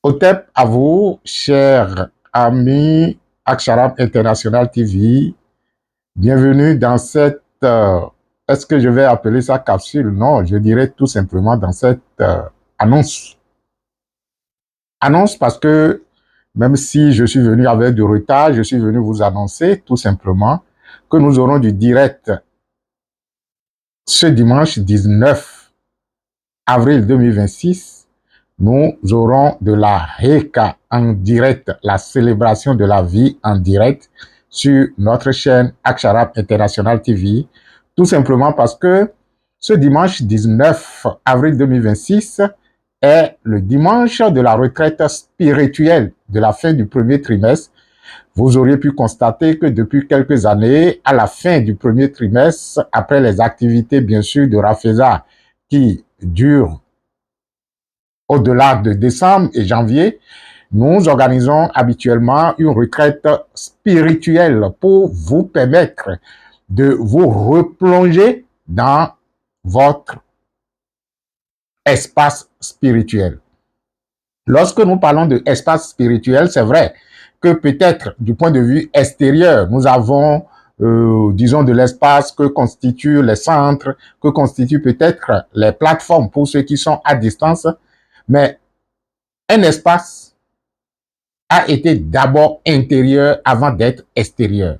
Otep à vous, chers amis Aksharab International TV. Bienvenue dans cette, est-ce que je vais appeler ça capsule? Non, je dirais tout simplement dans cette annonce. Annonce parce que même si je suis venu avec du retard, je suis venu vous annoncer tout simplement que nous aurons du direct ce dimanche 19 avril 2026. Nous aurons de la Heka en direct, la célébration de la vie en direct sur notre chaîne Aksharab International TV, tout simplement parce que ce dimanche 19 avril 2026 est le dimanche de la retraite spirituelle de la fin du premier trimestre. Vous auriez pu constater que depuis quelques années, à la fin du premier trimestre, après les activités bien sûr de Rafeza qui durent au-delà de décembre et janvier, nous organisons habituellement une retraite spirituelle pour vous permettre de vous replonger dans votre espace spirituel. Lorsque nous parlons de espace spirituel, c'est vrai que peut-être du point de vue extérieur, nous avons, disons, de l'espace que constituent les centres, que constituent peut-être les plateformes pour ceux qui sont à distance, mais un espace a été d'abord intérieur avant d'être extérieur.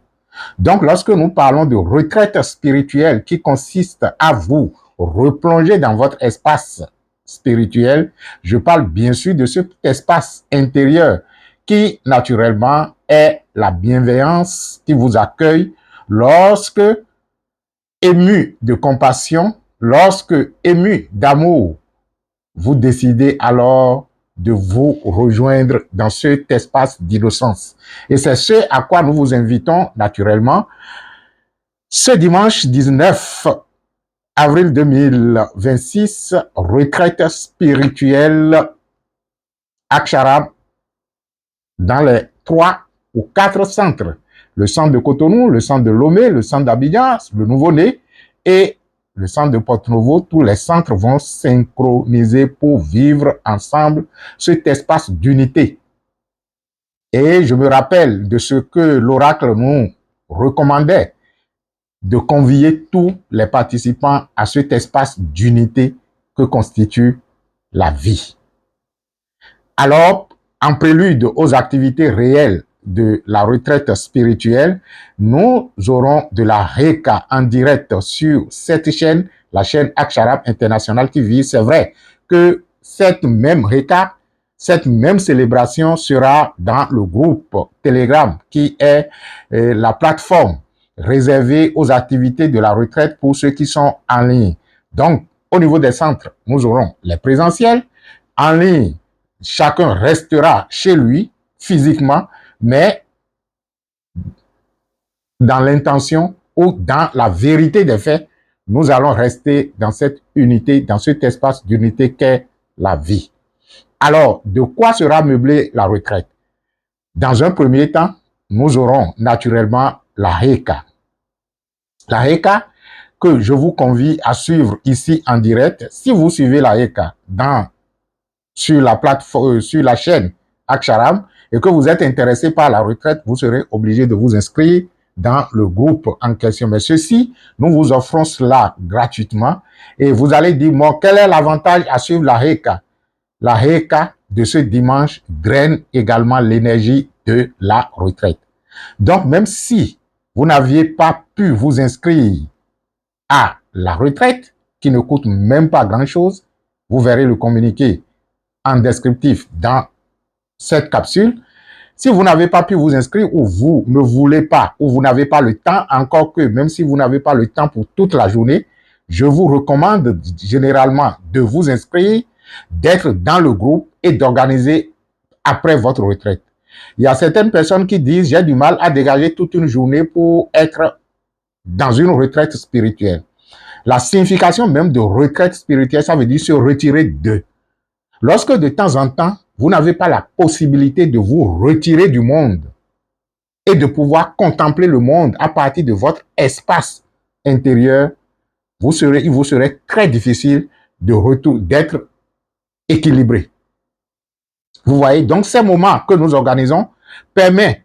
Donc, lorsque nous parlons de retraite spirituelle qui consiste à vous replonger dans votre espace spirituel, je parle bien sûr de cet espace intérieur qui, naturellement, est la bienveillance qui vous accueille lorsque, ému de compassion, lorsque, ému d'amour, vous décidez alors de vous rejoindre dans cet espace d'innocence. Et c'est ce à quoi nous vous invitons naturellement ce dimanche 19 avril 2026, retraite spirituelle Aksharab dans les 3 ou 4 centres. Le centre de Cotonou, le centre de Lomé, le centre d'Abidjan, le Nouveau-Né et le centre de Porto-Novo. Tous les centres vont synchroniser pour vivre ensemble cet espace d'unité. Et je me rappelle de ce que l'oracle nous recommandait, de convier tous les participants à cet espace d'unité que constitue la vie. Alors, en prélude aux activités réelles de la retraite spirituelle, nous aurons de la Heka en direct sur cette chaîne, la chaîne Aksharab International TV. C'est vrai que cette même Heka, cette même célébration sera dans le groupe Telegram qui est la plateforme réservée aux activités de la retraite pour ceux qui sont en ligne. Donc, au niveau des centres, nous aurons les présentiels. En ligne, chacun restera chez lui physiquement, mais dans l'intention ou dans la vérité des faits, nous allons rester dans cette unité, dans cet espace d'unité qu'est la vie. Alors, de quoi sera meublée la retraite? Dans un premier temps, nous aurons naturellement la Heka. La Heka que je vous convie à suivre ici en direct. Si vous suivez la Heka sur la plateforme, sur la chaîne Aksharab et que vous êtes intéressé par la retraite, vous serez obligé de vous inscrire dans le groupe en question. Mais ceci, nous vous offrons cela gratuitement et vous allez dire, moi, quel est l'avantage à suivre la Heka? La Heka de ce dimanche draine également l'énergie de la retraite. Donc, même si vous n'aviez pas pu vous inscrire à la retraite, qui ne coûte même pas grand-chose, vous verrez le communiqué en descriptif dans cette capsule. Si vous n'avez pas pu vous inscrire ou vous ne voulez pas ou vous n'avez pas le temps, encore que même si vous n'avez pas le temps pour toute la journée, je vous recommande généralement de vous inscrire, d'être dans le groupe et d'organiser après votre retraite. Il y a certaines personnes qui disent j'ai du mal à dégager toute une journée pour être dans une retraite spirituelle. La signification même de retraite spirituelle, ça veut dire se retirer de. Lorsque de temps en temps, vous n'avez pas la possibilité de vous retirer du monde et de pouvoir contempler le monde à partir de votre espace intérieur, il vous serait très difficile d'être équilibré. Vous voyez, donc ces moments que nous organisons permettent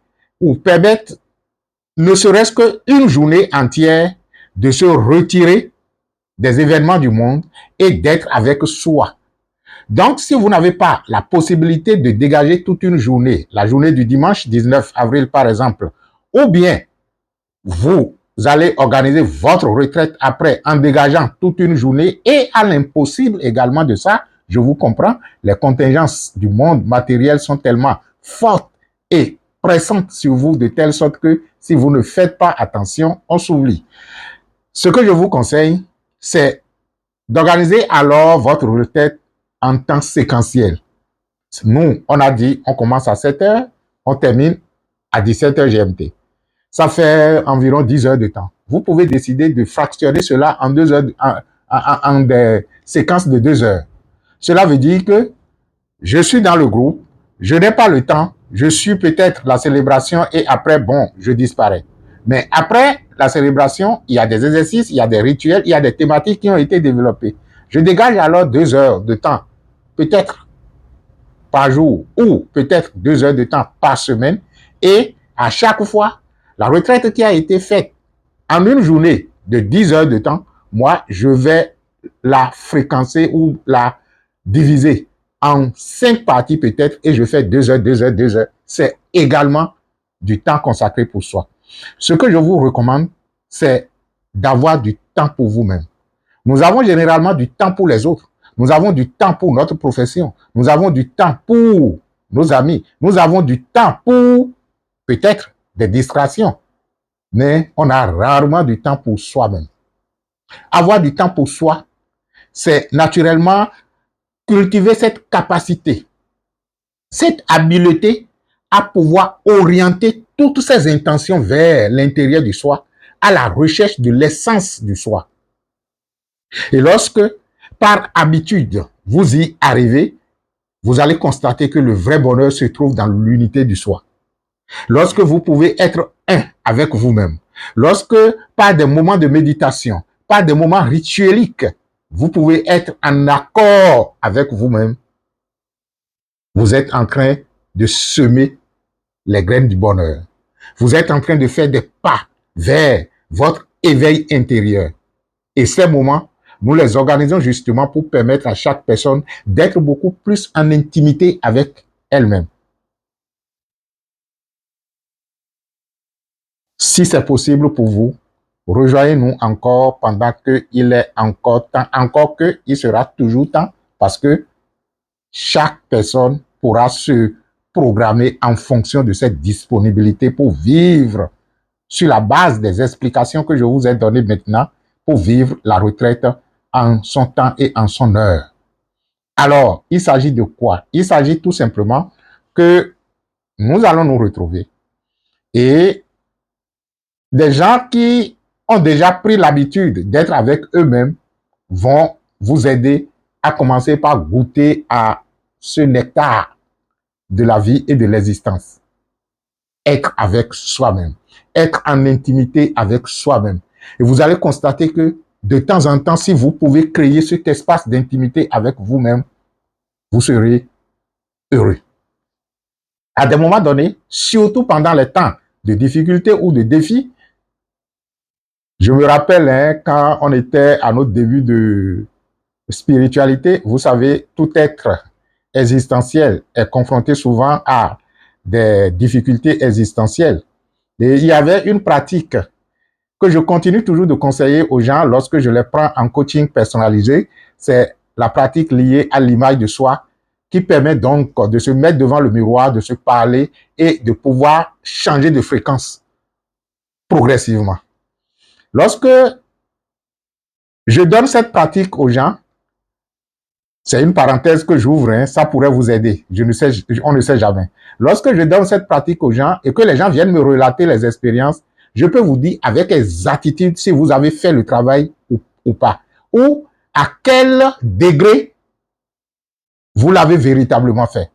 ne serait-ce qu'une journée entière de se retirer des événements du monde et d'être avec soi. Donc, si vous n'avez pas la possibilité de dégager toute une journée, la journée du dimanche 19 avril par exemple, ou bien vous allez organiser votre retraite après en dégageant toute une journée et à l'impossible également de ça, je vous comprends, les contingences du monde matériel sont tellement fortes et pressantes sur vous de telle sorte que si vous ne faites pas attention, on s'oublie. Ce que je vous conseille, c'est d'organiser alors votre retraite en temps séquentiel. Nous, on a dit, on commence à 7 heures, on termine à 17 heures GMT. Ça fait environ 10 heures de temps. Vous pouvez décider de fractionner cela en 2 heures, en des séquences de 2 heures. Cela veut dire que je suis dans le groupe, je n'ai pas le temps, je suis peut-être la célébration et après, bon, je disparais. Mais après la célébration, il y a des exercices, il y a des rituels, il y a des thématiques qui ont été développées. Je dégage alors 2 heures de temps, peut-être par jour ou peut-être 2 heures de temps par semaine. Et à chaque fois, la retraite qui a été faite en une journée de 10 heures de temps, moi, je vais la fréquencer ou la diviser en 5 parties peut-être et je fais 2 heures, 2 heures, 2 heures. C'est également du temps consacré pour soi. Ce que je vous recommande, c'est d'avoir du temps pour vous-même. Nous avons généralement du temps pour les autres. Nous avons du temps pour notre profession. Nous avons du temps pour nos amis. Nous avons du temps pour peut-être des distractions. Mais on a rarement du temps pour soi-même. Avoir du temps pour soi, c'est naturellement cultiver cette capacité, cette habileté à pouvoir orienter toutes ces intentions vers l'intérieur du soi, à la recherche de l'essence du soi. Et lorsque, par habitude, vous y arrivez, vous allez constater que le vrai bonheur se trouve dans l'unité du soi. Lorsque vous pouvez être un avec vous-même, lorsque, par des moments de méditation, par des moments ritueliques, vous pouvez être en accord avec vous-même, vous êtes en train de semer les graines du bonheur. Vous êtes en train de faire des pas vers votre éveil intérieur. Et ces moments, nous les organisons justement pour permettre à chaque personne d'être beaucoup plus en intimité avec elle-même. Si c'est possible pour vous, rejoignez-nous encore pendant qu'il est encore temps, encore qu'il sera toujours temps, parce que chaque personne pourra se programmer en fonction de cette disponibilité pour vivre sur la base des explications que je vous ai données maintenant, pour vivre la retraite en son temps et en son heure. Alors, il s'agit de quoi? Il s'agit tout simplement que nous allons nous retrouver et des gens qui ont déjà pris l'habitude d'être avec eux-mêmes vont vous aider à commencer par goûter à ce nectar de la vie et de l'existence. Être avec soi-même, être en intimité avec soi-même. Et vous allez constater que de temps en temps, si vous pouvez créer cet espace d'intimité avec vous-même, vous serez heureux. À des moments donnés, surtout pendant les temps de difficulté ou de défi, je me rappelle quand on était à notre début de spiritualité, vous savez, tout être existentiel est confronté souvent à des difficultés existentielles. Et il y avait une pratique que je continue toujours de conseiller aux gens lorsque je les prends en coaching personnalisé, c'est la pratique liée à l'image de soi qui permet donc de se mettre devant le miroir, de se parler et de pouvoir changer de fréquence progressivement. Lorsque je donne cette pratique aux gens, c'est une parenthèse que j'ouvre, ça pourrait vous aider. On ne sait jamais. Lorsque je donne cette pratique aux gens et que les gens viennent me relater les expériences, je peux vous dire avec exactitude si vous avez fait le travail ou pas. Ou à quel degré vous l'avez véritablement fait.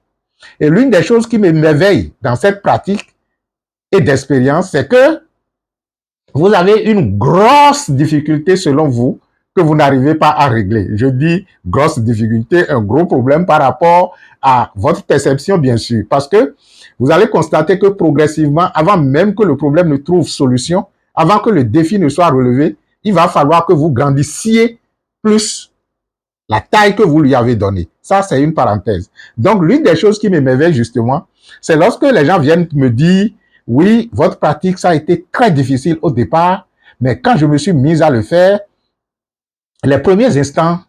Et l'une des choses qui m'éveille dans cette pratique et d'expérience, c'est que vous avez une grosse difficulté selon vous que vous n'arrivez pas à régler. Je dis grosse difficulté, un gros problème par rapport à votre perception, bien sûr. Parce que vous allez constater que progressivement, avant même que le problème ne trouve solution, avant que le défi ne soit relevé, il va falloir que vous grandissiez plus la taille que vous lui avez donnée. Ça, c'est une parenthèse. Donc, l'une des choses qui m'émerveille justement, c'est lorsque les gens viennent me dire, oui, votre pratique, ça a été très difficile au départ, mais quand je me suis mise à le faire, les premiers instants,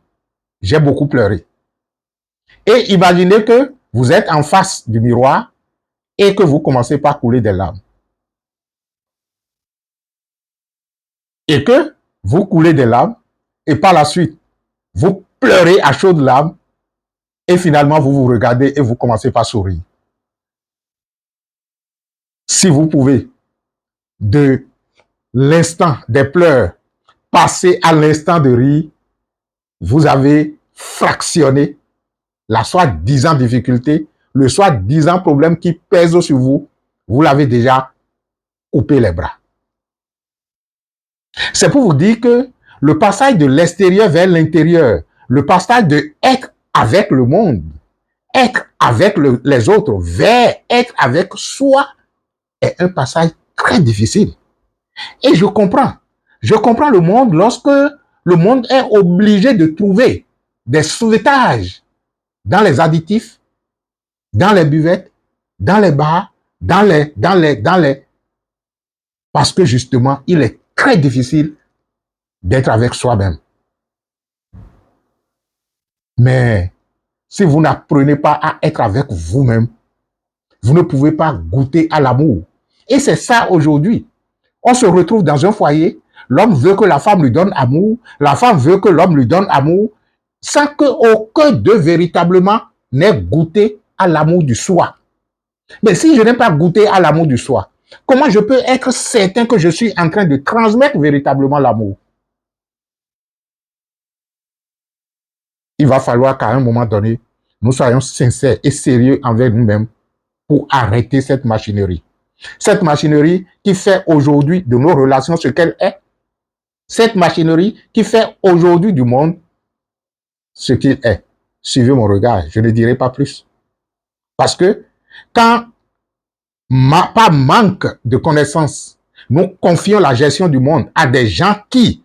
j'ai beaucoup pleuré. Et imaginez que vous êtes en face du miroir et que vous commencez par couler des larmes. Et que vous coulez des larmes et par la suite, vous pleurez à chaudes larmes et finalement, vous vous regardez et vous commencez par sourire. Si vous pouvez, de l'instant des pleurs, passer à l'instant de rire, vous avez fractionné la soi-disant difficulté, le soi-disant problème qui pèse sur vous, vous l'avez déjà coupé les bras. C'est pour vous dire que le passage de l'extérieur vers l'intérieur, le passage de être avec le monde, être avec les autres, vers être avec soi, est un passage très difficile. Et je comprends le monde lorsque le monde est obligé de trouver des sauvetages dans les additifs, dans les buvettes, dans les bars, parce que justement, il est très difficile d'être avec soi-même. Mais si vous n'apprenez pas à être avec vous-même, vous ne pouvez pas goûter à l'amour. Et c'est ça aujourd'hui. On se retrouve dans un foyer, l'homme veut que la femme lui donne amour, la femme veut que l'homme lui donne amour, sans qu'aucun d'eux véritablement n'ait goûté à l'amour du soi. Mais si je n'ai pas goûté à l'amour du soi, comment je peux être certain que je suis en train de transmettre véritablement l'amour? Il va falloir qu'à un moment donné, nous soyons sincères et sérieux envers nous-mêmes pour arrêter cette machinerie. Cette machinerie qui fait aujourd'hui de nos relations ce qu'elle est. Cette machinerie qui fait aujourd'hui du monde ce qu'il est. Suivez mon regard, je ne dirai pas plus. Parce que quand, par manque de connaissances, nous confions la gestion du monde à des gens qui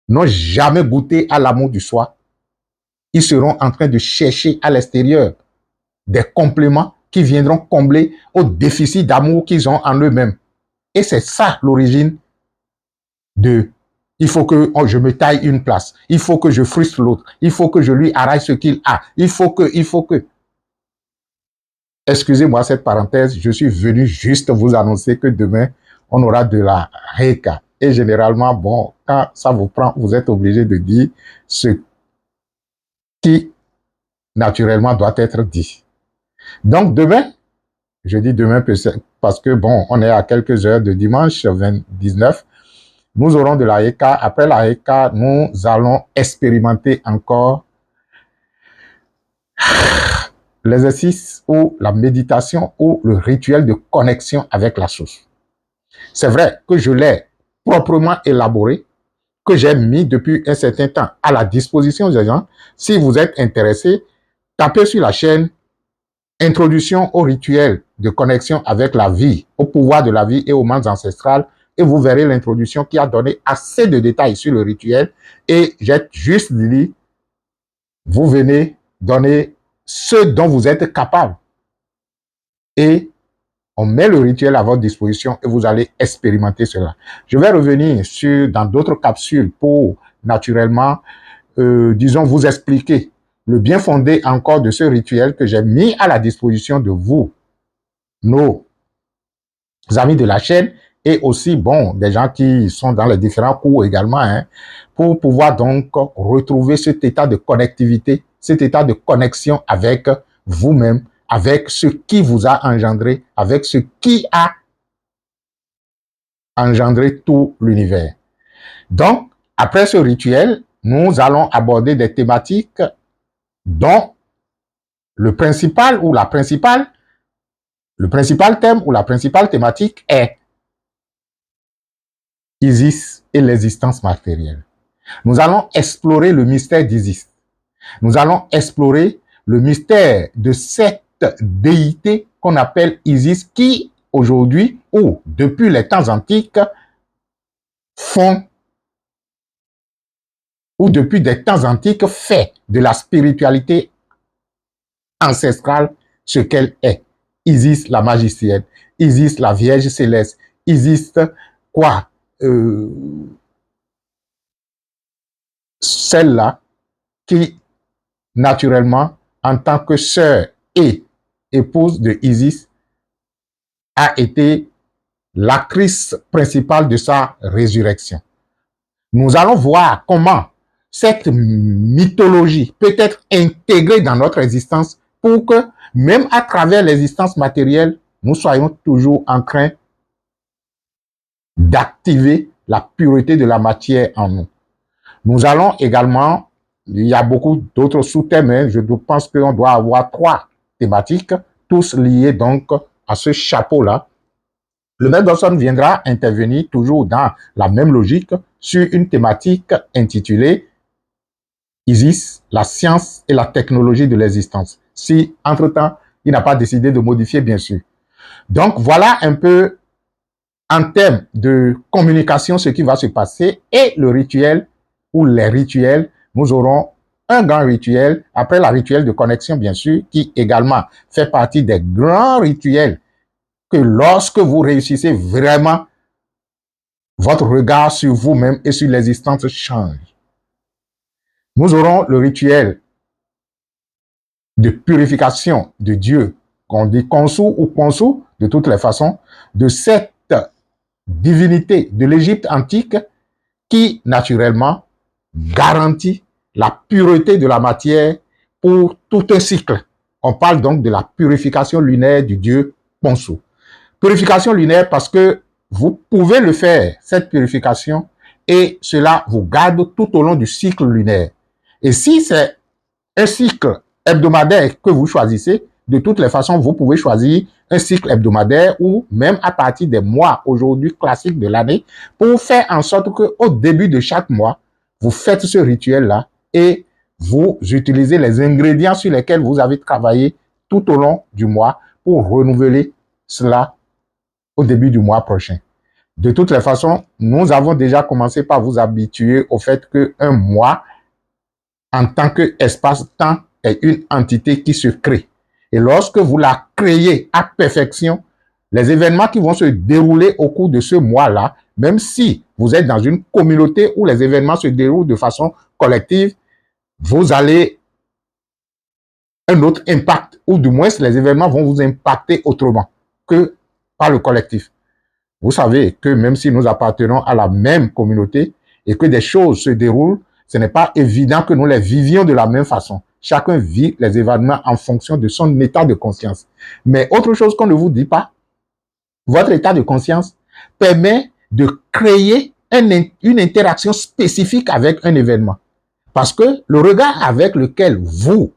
n'ont jamais goûté à l'amour du soi, ils seront en train de chercher à l'extérieur des compléments qui viendront combler au déficit d'amour qu'ils ont en eux-mêmes. Et c'est ça l'origine de il faut que je me taille une place, il faut que je frustre l'autre, il faut que je lui arrache ce qu'il a, il faut que. Excusez-moi cette parenthèse, je suis venu juste vous annoncer que demain, on aura de la Reika. Et généralement, bon, quand ça vous prend, vous êtes obligé de dire ce qui, naturellement, doit être dit. Donc, demain, je dis demain parce que, bon, on est à quelques heures de dimanche 19, nous aurons de la Reika. Après la Reika, nous allons expérimenter encore l'exercice ou la méditation ou le rituel de connexion avec la source. C'est vrai que je l'ai proprement élaboré, que j'ai mis depuis un certain temps à la disposition des gens. Si vous êtes intéressé, tapez sur la chaîne Introduction au rituel de connexion avec la vie, au pouvoir de la vie et aux mondes ancestrales, et vous verrez l'introduction qui a donné assez de détails sur le rituel. Et j'ai juste dit, vous venez donner ce dont vous êtes capable. Et on met le rituel à votre disposition et vous allez expérimenter cela. Je vais revenir dans d'autres capsules pour naturellement, disons, vous expliquer le bien fondé encore de ce rituel que j'ai mis à la disposition de vous, nos amis de la chaîne, et aussi, bon, des gens qui sont dans les différents cours également, hein, pour pouvoir donc retrouver cet état de connectivité, cet état de connexion avec vous-même, avec ce qui vous a engendré, avec ce qui a engendré tout l'univers. Donc, après ce rituel, nous allons aborder des thématiques dont le principal thème ou la principale thématique est Isis et l'existence matérielle. Nous allons explorer le mystère d'Isis. Nous allons explorer le mystère de cette déité qu'on appelle Isis qui, aujourd'hui ou depuis les temps antiques, font ou depuis des temps antiques fait de la spiritualité ancestrale ce qu'elle est. Isis la magicienne, Isis la Vierge céleste, Isis quoi celle-là qui, naturellement, en tant que sœur et épouse de Isis, a été l'actrice principale de sa résurrection. Nous allons voir comment cette mythologie peut être intégrée dans notre existence pour que, même à travers l'existence matérielle, nous soyons toujours en train d'activer la pureté de la matière en nous. Nous allons également, il y a beaucoup d'autres sous-thèmes, hein, je pense qu'on doit avoir 3 thématiques, tous liés donc à ce chapeau-là. Le maître Dawson viendra intervenir toujours dans la même logique sur une thématique intitulée Isis, la science et la technologie de l'existence. Si, entre-temps, il n'a pas décidé de modifier, bien sûr. Donc, voilà un peu, en termes de communication, ce qui va se passer et le rituel ou les rituels. Nous aurons un grand rituel, après la rituel de connexion, bien sûr, qui également fait partie des grands rituels que lorsque vous réussissez vraiment, votre regard sur vous-même et sur l'existence change. Nous aurons le rituel de purification de Dieu, qu'on dit Khonsu ou Khonsu, de toutes les façons, de cette divinité de l'Égypte antique qui, naturellement, garantit la pureté de la matière pour tout un cycle. On parle donc de la purification lunaire du dieu Khonsu. Purification lunaire parce que vous pouvez le faire, cette purification, et cela vous garde tout au long du cycle lunaire. Et si c'est un cycle hebdomadaire que vous choisissez, de toutes les façons, vous pouvez choisir un cycle hebdomadaire ou même à partir des mois aujourd'hui classiques de l'année pour faire en sorte qu'au début de chaque mois, vous faites ce rituel-là et vous utilisez les ingrédients sur lesquels vous avez travaillé tout au long du mois pour renouveler cela au début du mois prochain. De toutes les façons, nous avons déjà commencé par vous habituer au fait qu'un mois, en tant qu'espace-temps, est une entité qui se crée. Et lorsque vous la créez à perfection, les événements qui vont se dérouler au cours de ce mois-là, même si vous êtes dans une communauté où les événements se déroulent de façon collective, vous allez un autre impact, ou du moins les événements vont vous impacter autrement que par le collectif. Vous savez que même si nous appartenons à la même communauté et que des choses se déroulent, ce n'est pas évident que nous les vivions de la même façon. Chacun vit les événements en fonction de son état de conscience. Mais autre chose qu'on ne vous dit pas, votre état de conscience permet de créer une interaction spécifique avec un événement. Parce que le regard avec lequel vous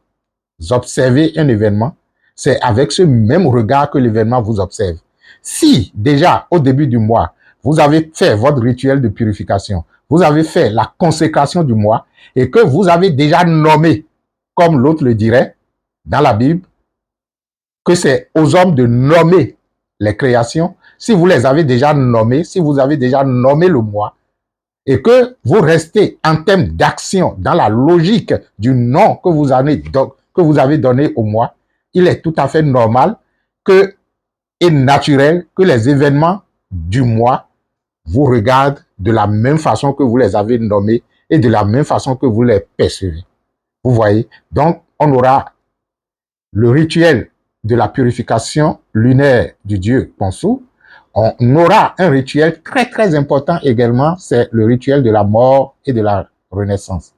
observez un événement, c'est avec ce même regard que l'événement vous observe. Si déjà au début du mois, vous avez fait votre rituel de purification, vous avez fait la consécration du mois et que vous avez déjà nommé, comme l'autre le dirait dans la Bible, que c'est aux hommes de nommer les créations, si vous les avez déjà nommées, si vous avez déjà nommé le mois, et que vous restez en termes d'action dans la logique du nom que vous avez donné au mois, il est tout à fait normal que, et naturel que les événements du mois vous regardent de la même façon que vous les avez nommés et de la même façon que vous les percevez. Vous voyez? Donc, on aura le rituel de la purification lunaire du dieu Khonsu. On aura un rituel très très important également, c'est le rituel de la mort et de la renaissance.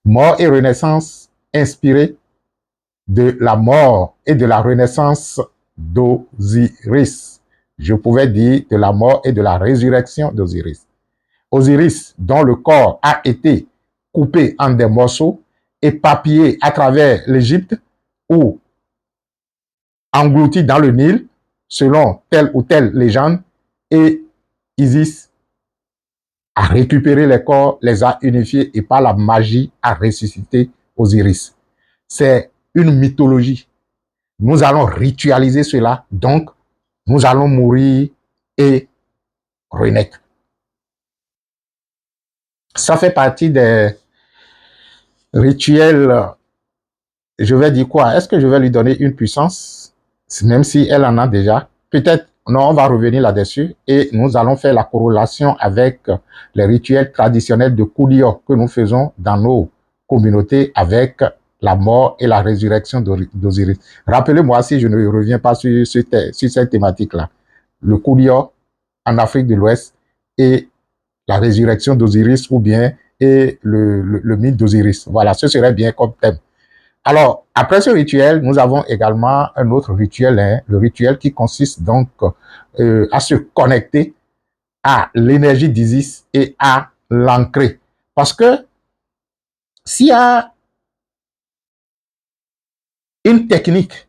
Mort et renaissance inspiré de la mort et de la renaissance d'Osiris. Je pouvais dire de la mort et de la résurrection d'Osiris. Osiris, dont le corps a été coupé en des morceaux, éparpillé à travers l'Égypte ou englouti dans le Nil, selon telle ou telle légende, et Isis a récupéré les corps, les a unifiés et par la magie a ressuscité Osiris. C'est une mythologie. Nous allons ritualiser cela, donc nous allons mourir et renaître. Ça fait partie des rituels. Je vais dire quoi? Est-ce que je vais lui donner une puissance, même si elle en a déjà? Peut-être, non, on va revenir là-dessus et nous allons faire la corrélation avec les rituels traditionnels de Koulior que nous faisons dans nos communautés avec la mort et la résurrection d'Osiris. Rappelez-moi si je ne reviens pas sur cette thématique-là. Le Koulior en Afrique de l'Ouest et la résurrection d'Osiris ou bien et le mythe d'Osiris. Voilà, ce serait bien comme thème. Alors, après ce rituel, nous avons également un autre rituel, hein, le rituel qui consiste donc à se connecter à l'énergie d'Isis et à l'ancrer. Parce que s'il y a une technique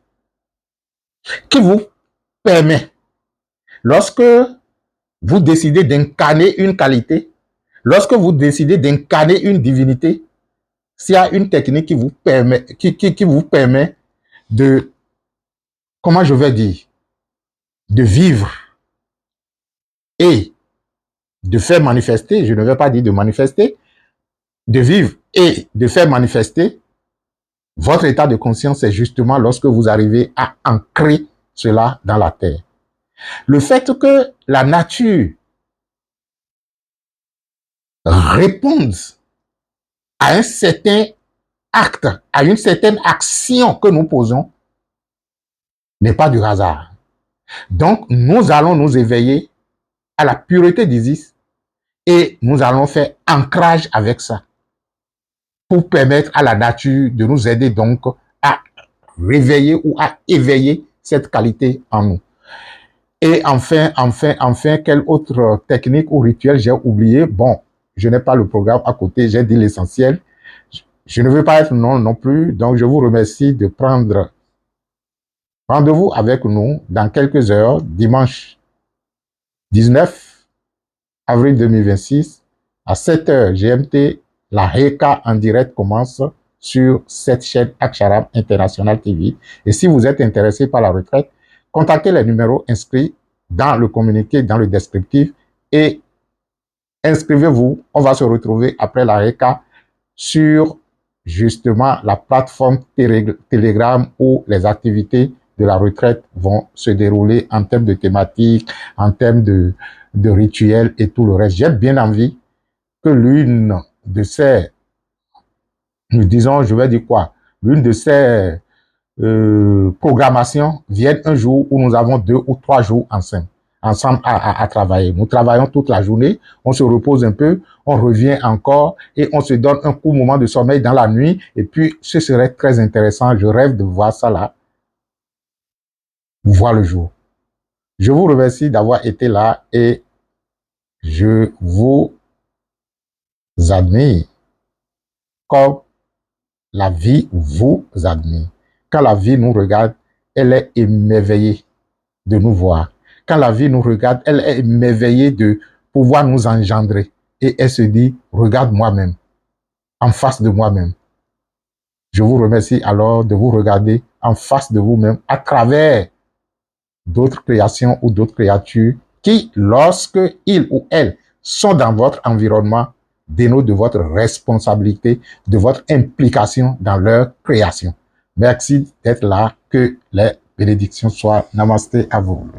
qui vous permet, lorsque vous décidez d'incarner une qualité, lorsque vous décidez d'incarner une divinité, s'il y a une technique qui vous permet de, comment je vais dire, de vivre et de faire manifester, je ne vais pas dire de manifester, de vivre et de faire manifester, votre état de conscience est justement lorsque vous arrivez à ancrer cela dans la terre. Le fait que la nature réponde à un certain acte, à une certaine action que nous posons, n'est pas du hasard. Donc, nous allons nous éveiller à la pureté d'Isis et nous allons faire ancrage avec ça pour permettre à la nature de nous aider donc à réveiller ou à éveiller cette qualité en nous. Et enfin, quelle autre technique ou rituel j'ai oublié? Bon, je n'ai pas le programme à côté, j'ai dit l'essentiel. Je ne veux pas être non plus, donc je vous remercie de prendre rendez-vous avec nous dans quelques heures, dimanche 19 avril 2026, à 7h GMT, la RECA en direct commence sur cette chaîne Aksharam International TV. Et si vous êtes intéressé par la retraite, contactez les numéros inscrits dans le communiqué, dans le descriptif et inscrivez-vous. On va se retrouver après la RECA sur justement la plateforme Telegram où les activités de la retraite vont se dérouler en termes de thématiques, en termes de rituels et tout le reste. J'ai bien envie que l'une de ces, disons, je vais dire quoi, l'une de ces programmations vienne un jour où nous avons 2 ou 3 jours ensemble à travailler. Nous travaillons toute la journée, on se repose un peu, on revient encore et on se donne un court moment de sommeil dans la nuit et puis ce serait très intéressant. Je rêve de voir ça là, voir le jour. Je vous remercie d'avoir été là et je vous admire comme la vie vous admire. Quand la vie nous regarde, elle est émerveillée de nous voir. Quand la vie nous regarde, elle est émerveillée de pouvoir nous engendrer. Et elle se dit, regarde moi-même, en face de moi-même. Je vous remercie alors de vous regarder en face de vous-même à travers d'autres créations ou d'autres créatures qui, lorsque ils ou elles sont dans votre environnement, dénotent de votre responsabilité, de votre implication dans leur création. Merci d'être là. Que les bénédictions soient. Namasté à vous.